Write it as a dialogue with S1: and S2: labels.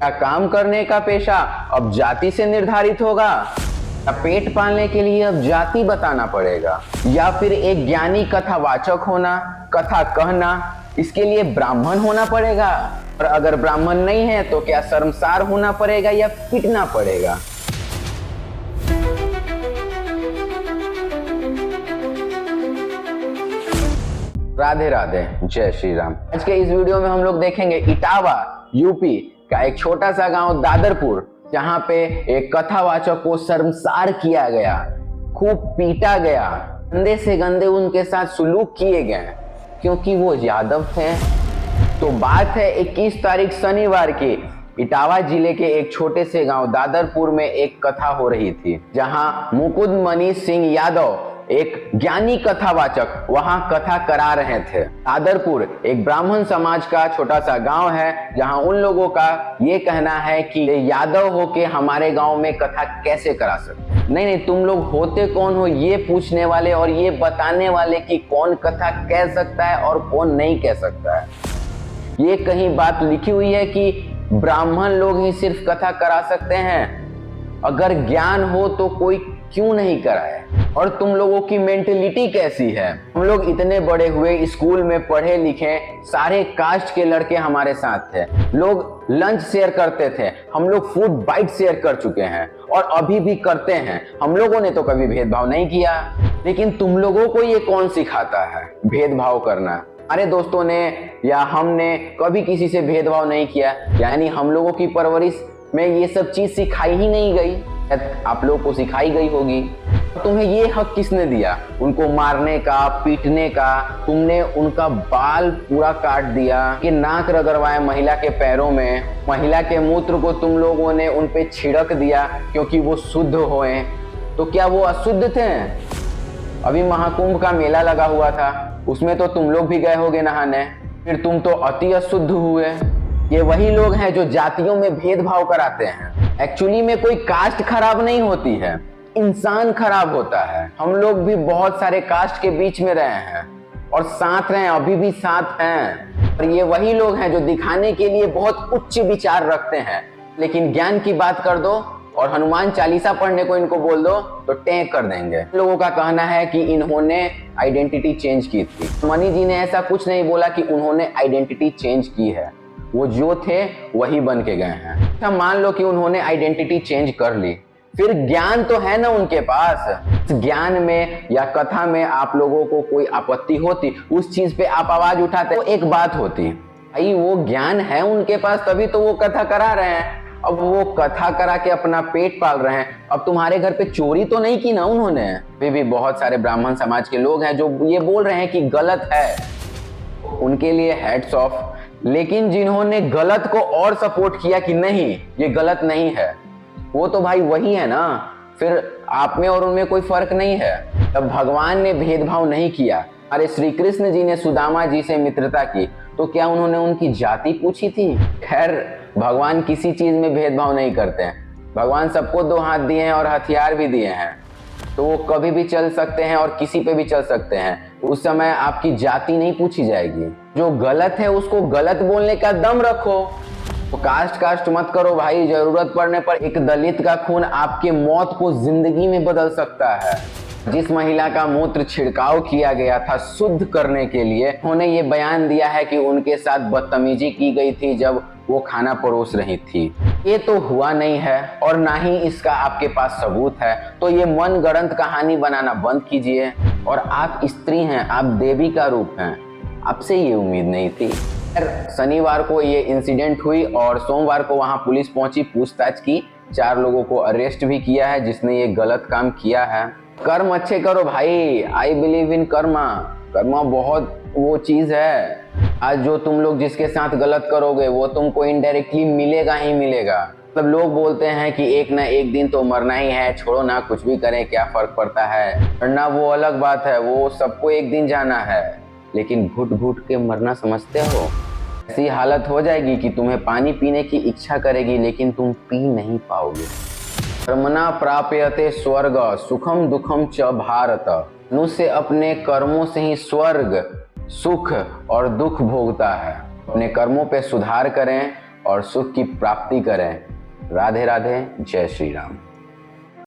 S1: क्या काम करने का पेशा अब जाति से निर्धारित होगा? या पेट पालने के लिए अब जाति बताना पड़ेगा? या फिर एक ज्ञानी कथावाचक होना, कथा कहना, इसके लिए ब्राह्मण होना पड़ेगा? और अगर ब्राह्मण नहीं है तो क्या शर्मसार होना पड़ेगा या पिटना पड़ेगा? राधे राधे, जय श्री राम। आज के इस वीडियो में हम लोग देखेंगे इटावा यूपी का एक छोटा सा गांव दादरपुर, जहां पे एक कथावाचक को शर्मसार किया गया, खूब पीटा गया, गंदे से गंदे उनके साथ सुलूक किए गए क्योंकि वो यादव थे। तो बात है 21 तारीख शनिवार की, इटावा जिले के एक छोटे से गांव दादरपुर में एक कथा हो रही थी, जहां मुकुंद मनीष सिंह यादव एक ज्ञानी कथावाचक वहां कथा करा रहे थे। दादरपुर एक ब्राह्मण समाज का छोटा सा गांव है, जहां उन लोगों का ये कहना है कि यादव होके हमारे गांव में कथा कैसे करा सकते। नहीं, तुम लोग होते कौन हो ये पूछने वाले और ये बताने वाले कि कौन कथा कह सकता है और कौन नहीं कह सकता है। ये कहीं बात लिखी हुई है कि ब्राह्मण लोग ही सिर्फ कथा करा सकते हैं? अगर ज्ञान हो तो कोई क्यों नहीं कराए? और तुम लोगों की मेंटेलिटी कैसी है? हम लोग इतने बड़े हुए, स्कूल में पढ़े लिखे, सारे कास्ट के लड़के हमारे साथ थे, लोग लंच शेयर करते थे, हम लोग फूड बाइट शेयर कर चुके हैं और अभी भी करते हैं। हम लोगों ने तो कभी भेदभाव नहीं किया, लेकिन तुम लोगों को ये कौन सिखाता है भेदभाव करना? हमारे दोस्तों ने या हमने कभी किसी से भेदभाव नहीं किया, यानी हम लोगों की परवरिश में ये सब चीज सिखाई ही नहीं गई। आप लोगों को सिखाई गई होगी। तुम्हें ये हक किसने दिया उनको मारने का, पीटने का? तुमने उनका बाल पूरा काट दिया, कि नाक रगड़वाए महिला के पैरों में, महिला के मूत्र को तुम लोगों ने उन पे छिड़क दिया क्योंकि वो शुद्ध होए। तो क्या वो अशुद्ध थे? अभी महाकुंभ का मेला लगा हुआ था, उसमें तो तुम लोग भी गए होगे नहाने, फिर तुम तो अति अशुद्ध हुए। ये वही लोग हैं जो जातियों में भेदभाव कराते हैं। एक्चुअली में कोई कास्ट खराब नहीं होती है, इंसान खराब होता है। हम लोग भी बहुत सारे कास्ट के बीच में रहे हैं और साथ रहे, अभी भी साथ हैं। और ये वही लोग हैं जो दिखाने के लिए बहुत उच्च विचार रखते हैं, लेकिन ज्ञान की बात कर दो और हनुमान चालीसा पढ़ने को इनको बोल दो तो टैग कर देंगे। लोगों का कहना है कि इन्होंने आइडेंटिटी चेंज की थी। मनी जी ने ऐसा कुछ नहीं बोला कि उन्होंने आइडेंटिटी चेंज की है, वो जो थे वही बन के गए हैं। अच्छा, मान लो कि उन्होंने आइडेंटिटी चेंज कर ली, फिर ज्ञान तो है ना उनके पास। ज्ञान में या कथा में आप लोगों को कोई आपत्ति होती, उस चीज पे आप आवाज उठाते, तो एक बात होती। भाई वो ज्ञान है उनके पास, तभी तो वो कथा करा रहे हैं। अब वो कथा करा के अपना पेट पाल रहे हैं। अब तुम्हारे घर पे चोरी तो नहीं की ना उन्होंने? अभी भी बहुत सारे ब्राह्मण समाज के लोग हैं जो ये बोल रहे हैं कि गलत है, उनके लिए हैट्स ऑफ। लेकिन जिन्होंने गलत को और सपोर्ट किया कि नहीं ये गलत नहीं है, वो तो भाई वही है ना। फिर आप में और उनमें कोई फर्क नहीं है। तब भगवान ने भेदभाव नहीं किया। अरे श्री कृष्ण जी ने सुदामा जी से मित्रता की, तो क्या उन्होंने उनकी जाति पूछी थी? खैर, भगवान किसी चीज में भेदभाव नहीं करते हैं। भगवान सबको दो हाथ दिए हैं और हथियार भी दिए हैं, तो वो कभी भी चल सकते हैं और किसी पे भी चल सकते हैं। उस समय आपकी जाति नहीं पूछी जाएगी। जो गलत है उसको गलत बोलने का दम रखो। तो कास्ट मत करो भाई। जरूरत पड़ने पर एक दलित का खून आपके मौत को जिंदगी में बदल सकता है। जिस महिला का मूत्र छिड़काव किया गया था शुद्ध करने के लिए, उन्होंने ये बयान दिया है कि उनके साथ बदतमीजी की गई थी जब वो खाना परोस रही थी। ये तो हुआ नहीं है और ना ही इसका आपके पास सबूत है, तो ये मनगढ़ंत कहानी बनाना बंद कीजिए। और आप स्त्री हैं, आप देवी का रूप हैं, आपसे ये उम्मीद नहीं थी। शनिवार को ये इंसिडेंट हुई और सोमवार को वहां पुलिस पहुंची, पूछताछ की, 4 लोगों को अरेस्ट भी किया है जिसने ये गलत काम किया है। कर्म अच्छे करो भाई, I believe in Karma. Karma बहुत वो चीज है, आज जो तुम लोग जिसके साथ गलत करोगे वो तुमको इनडायरेक्टली मिलेगा ही मिलेगा। मतलब लोग बोलते हैं कि एक ना एक दिन तो मरना ही है, छोड़ो ना, कुछ भी करें क्या फर्क पड़ता है। मरना वो अलग बात है, वो सबको एक दिन जाना है, लेकिन घुट घुट के मरना समझते हो? ऐसी हालत हो जाएगी कि तुम्हें पानी पीने की इच्छा करेगी लेकिन तुम पी नहीं पाओगे। कर्मणा प्राप्यते स्वर्ग सुखम दुखम च भारत। मनुष्य अपने कर्मों से ही स्वर्ग, सुख और दुख भोगता है। अपने कर्मों पे सुधार करें और सुख की प्राप्ति करें। राधे राधे, जय श्री राम।